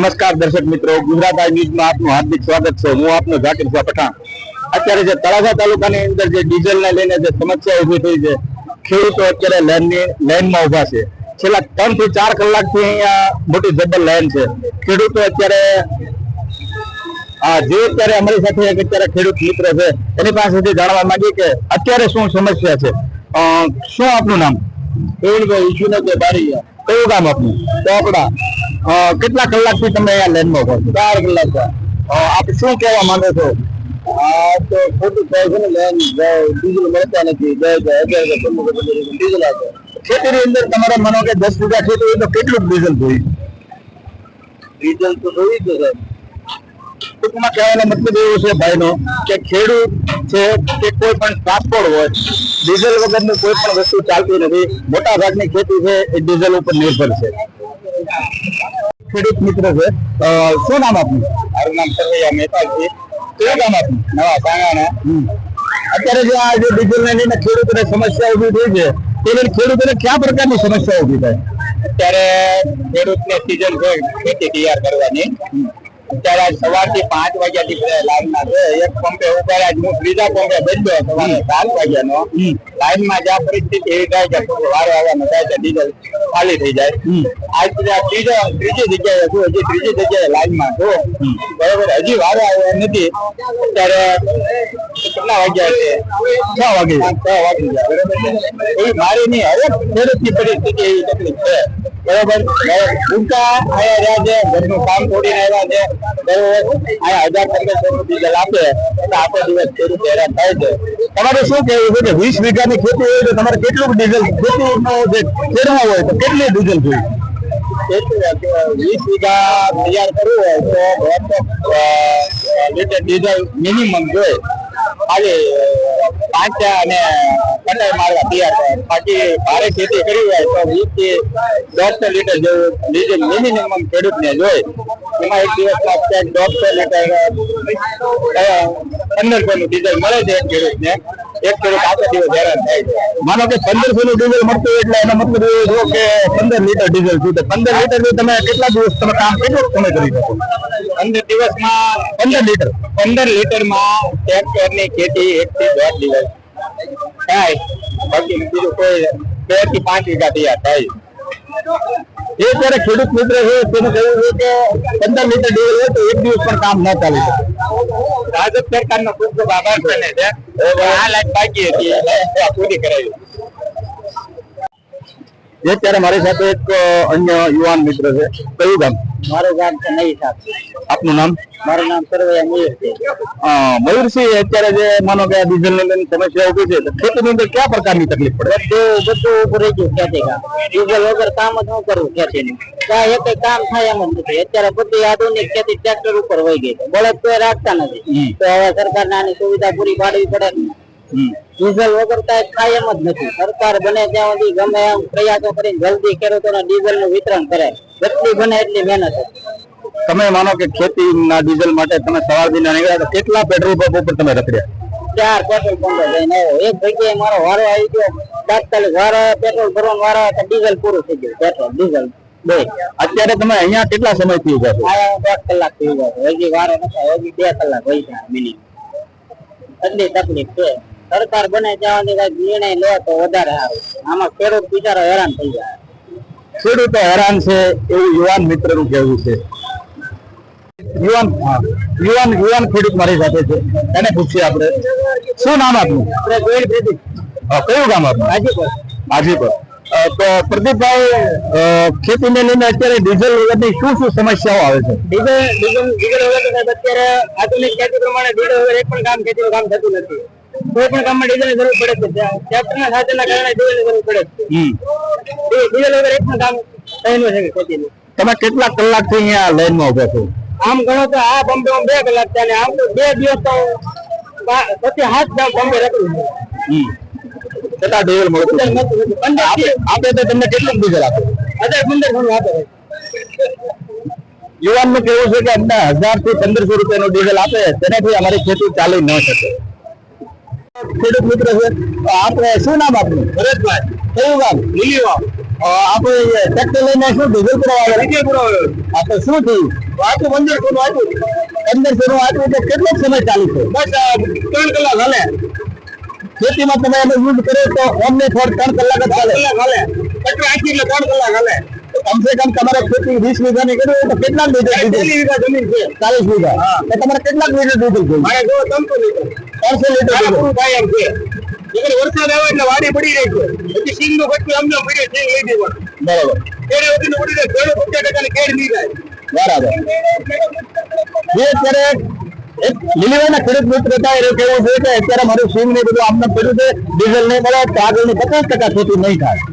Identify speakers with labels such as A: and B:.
A: નમસ્કાર દર્શક મિત્રો, ગુજરાત આઈ ન્યૂઝમાં આપનું હાર્દિક સ્વાગત છે। હું આપનો ઝાકીર શાહ પઠાણ। અત્યારે જે તળાજા તાલુકાની અંદર જે ડીઝલને લઈને જે સમસ્યા ઊભી થઈ છે, ખેડૂતો અત્યારે લાઈનમાં ઊભા છે। છેલ્લા 3 થી 4 કલાકથી અહીંયા મોટી જબર લાઈન છે। ખેડૂતો અત્યારે અત્યારે અમારી સાથે એક અત્યારે ખેડૂત મિત્ર છે, એની પાસેથી જાણવા માંગીએ કે અત્યારે શું સમસ્યા છે। શું આપનું નામ?
B: પ્રવીણભાઈ ઈશુનગર બારીયા।
A: કયું ગામ આપનું?
B: ચોપડા।
A: કેટલા કલાકથી તમે અહીંયા લાઈનમાં ઉભા છો?
B: 4 કલાક।
A: આપ શું કહેવા માંગો છો?
B: આ તો ખોટું થાય છે ને, લાઈન ડીઝલ મળતા નથી। ડીઝલ આપે।
A: ખેતીની અંદર તમારે માનો કે 10 વીઘા ખેતી હોય તો કેટલું ડીઝલ જોઈએ?
B: ડીઝલ તો જોઈએ જ સાહેબ।
A: ટૂંકમાં કહેવાનો મતલબ એવો છે ભાઈનો કે ખેડૂત છે કે કોઈ પણ ટ્રાન્સપોર્ટ હોય, ડીઝલ વગરની કોઈ પણ વસ્તુ ચાલતી નથી। મોટા ભાગની ખેતી છે એ ડીઝલ ઉપર નિર્ભર છે। ખેડૂત મિત્ર છે, શું નામ આપનું?
B: મારું નામ સરવૈયા મહેતા છે।
A: કયું ગામ આપનું?
B: નવા સાંગાણા।
A: અત્યારે જે આ જે ડીઝલને લઈને ખેડૂતોને સમસ્યા ઊભી થઈ છે, તે લઈને ખેડૂતોને કયા પ્રકારની સમસ્યા ઊભી થાય?
B: અત્યારે ખેડૂતને સીઝન છે ખેતી તૈયાર કરવાની। અત્યારે સવારથી 5 વાગ્યાથી લાઈનમાં છે। એક પંપે ઉભા, હું ત્રીજા પંપે બદલ્યો સવારે 7 વાગ્યાનો। લાઈનમાં જ્યાં પરિસ્થિતિ એવી થાય કે વારો આવવાનો થાય છે, ડીઝલ ખાલી થઈ જાય। આજ ત્રીજી જગ્યાએ છું, હજી ત્રીજી જગ્યાએ લાઈનમાં છું, બરોબર। હજી વારો આવ્યો નથી। અત્યારે કેટલા વાગ્યા છે?
A: 6 વાગે।
B: 6 વાગી ગયા, બરોબર। એવી મારી નહીં, હરેક ખેડૂતની પરિસ્થિતિ એવી તકલીફ છે, બરોબર। ટૂંકા આયા રહ્યા છે, ઘરનું કામ છોડીને આવ્યા છે, બરોબર। આયા 1000-1500 નું ડીઝલ આપે એટલે આખો દિવસ ખેડૂત હેરાન થાય છે।
A: તમારે શું કહેવું છે કે 20 વીઘાની ખેતી હોય તો તમારે કેટલું ડીઝલ ખેતીનો જે ખેડવા હોય તો કેટલી ડીઝલ જોઈએ?
B: 20 વીઘા તૈયાર કરવું હોય તો 200 લીટર ડીઝલ મિનિમમ જોઈએ। ખાલી 5 અને કટાઈ મારવા તૈયાર થાય। બાકી ભારે ખેતી કરવી હોય તો 20 થી 150 લીટર જેવું ડીઝલ મિનિમમ ખેડૂતને જોઈએ। એમાં એક દિવસમાં 150 લીટર 1500 નું ડીઝલ મળે છે એક ખેડૂતને। એક ખેડૂત આખો દિવસ હેરાન થાય છે।
A: માનો કે 1500 નું ડીઝલ મળતું હોય એટલે એનો મતલબ એવો થયો કે 15 લીટર ડીઝલ છે, 15 લીટર થી તમે કેટલા દિવસ તમે કામ કેટલો સમય કરી શકો?
B: 15 દિવસમાં 15 લીટરમાં ટ્રેક્ટરની ખેતી 1 થી 1.5 દિવસ થાય। બાકી બીજું કોઈ 2 થી 5 વીઘા તૈયાર થાય।
A: એ ત્યારે ખેડૂત મિત્ર છે તેનું કહેવું છે કે 15 લીટર ડીઝલ હોય તો એક દિવસ પણ કામ ન ચાલી શકે।
B: રાજ્ય સરકારનો ખૂબ ખૂબ આભાર માને છે। આ લાઈન બાકી હતી એટલે પૂરી કરાવી।
A: અત્યારે મારી સાથે એક અન્ય યુવાન મિત્ર છે, કયું ગામ?
B: મારું ગામ છે નઈ સાહેબ।
A: આપનું નામ?
B: મારું નામ સરવૈયા મયુર છે।
A: મયુરસિંહ, અત્યારે જે માનો કે ડીઝલ ની સમસ્યા ઉભી છે, ખેતીની અંદર કયા પ્રકારની તકલીફ પડે?
B: બધું ઉપર રહી ગયું ખેતી કામ। ડીઝલ વગર કામ જ ન કરવું ખેતીનું, કાંઈ એક કામ થાય એમ જ નથી। અત્યારે બધી આધુનિક ખેતી ટ્રેક્ટર ઉપર વહી ગઈ, બળદ કોઈ રાખતા નથી। તો હવે સરકારને આની સુવિધા પૂરી પાડવી પડે। ડીઝલ વગર કાંઈ થાય એમ જ નથી। સરકાર બને ત્યાં સુધી ગમે એમ પ્રયાસો કરીને જલ્દી ખેડૂતોને ડીઝલ નું વિતરણ કરે, જેટલી બને એટલી મહેનત।
A: તમે માનો કે ખેતીના ડીઝલ માટે તમે સવારથી નીકળ્યા તો કેટલા પેટ્રોલ પંપ ઉપર તમે રખડ્યા?
B: 4 પેટ્રોલ પંપે જઈને આવ્યો। એક જગ્યાએ મારો વારો આવી ગયો, તાત્કાલિક વારો પેટ્રોલ ભરવાનો વારો તો ડીઝલ પૂરું થઈ ગયું, પેટ્રોલ ડીઝલ બે।
A: અત્યારે તમે અહીંયા કેટલા સમયથી ઉભા છો?
B: આયા 10 કલાક થઈ ગયા, હજી વારો નથી, હજી 2 કલાક હોય છે મિનિમમ। એટલી તકલીફ છે। સરકાર બને ત્યાં સુધી કઈક નિર્ણય લે તો વધારે સારું। આમાં ખેડૂત બિચારો હેરાન થઈ જાય।
A: ખેડૂતો હેરાન છે એવું યુવાન મિત્ર નું કહેવું છે। યુવાન ખેડૂત મારી સાથે છે, એને પૂછીએ આપણે, શું નામ આપનું? કયું ગામ આપનું? હાજીપુર। તો પ્રદીપભાઈ, ખેતીને લઈને અત્યારે ડીઝલ વગરની શું સમસ્યાઓ આવે છે?
B: ડીઝલ વગર અત્યારે આધુનિક ખેતી પ્રમાણે ડીઝલ વગર એક પણ કામ ખેતીનું કામ થતું નથી। કોઈ પણ કામમાં ડીઝલ ની જરૂર પડે છે। ટ્રેક્ટરના સાધનના કારણે ડીઝલ ની જરૂર પડે છે। ડીઝલ વગર એક પણ કામ થયેલું છે ખેતીનું।
A: તમે કેટલા કલાકથી અહીંયા લાઈનમાં ઉભા છો?
B: આમ ગણો તો આ પંપે 2 કલાક છે, અને આમ તો 2 દિવસ તો પછી 7 પંપે રખડું છું।
A: કેટલા ડીઝલ મળતું આપે તો તમને કેટલું ડીઝલ આપે?
B: 1500 આપે।
A: યુવાન નું કેવું છે કે અમને 1000 થી 1500 રૂપિયાનું ડીઝલ આપે, તેનાથી અમારી ખેતી ચાલી ન શકે। ખેડૂત મિત્ર છે, આપણે શું નામ આપનું?
B: ભરતભાઈ।
A: કયું ગામ?
B: લીલીવાવ।
A: આપણે ટ્રેક્ટર લઈને શું ડીઝલ પુરાવા
B: ડીઝલ પુરાવા
A: આ તો શું થયું
B: આટલું 1500 નું આપ્યું
A: 1500 નું આપ્યું તો કેટલો સમય ચાલુ છે
B: બસ 3 કલાક હાલે
A: ખેતીમાં તમે એનો યુઝ કર્યો તો ઓમને થોડ 3 કલાક જ ચાલે
B: એટલે આખી એટલે 3 કલાક હાલે
A: કમસે કમ તમારે ખેતી 20 વીઘાની કરી હોય તો કેટલા લીટર
B: 40 વીઘા જમીન છે
A: 40 વીઘા તો તમારે કેટલા લીટર ડીઝલ જોઈએ
B: મારે જો 300 લીટર
A: 300 લીટર
B: પૂરું થાય એમ છે એટલે વરસાદ આવે એટલે વાડી પડી રહી છે પછી સિંગ નો ખર્ચો આમ આમ પડ્યો સિંગ લઈ દેવાનો
A: બરાબર
B: કેળે વધી પડી જાય ખેડો 50% ની કેળ નહીં થાય
A: બરાબર જે અત્યારે એક લીલીવાના ખેડૂત મિત્ર હતા એ કહેવું છે કે અત્યારે મારું સિંગ ને બધું આમને પડ્યું છે ડીઝલ નહીં મળે તો આગળની 50% ખેતી નહીં થાય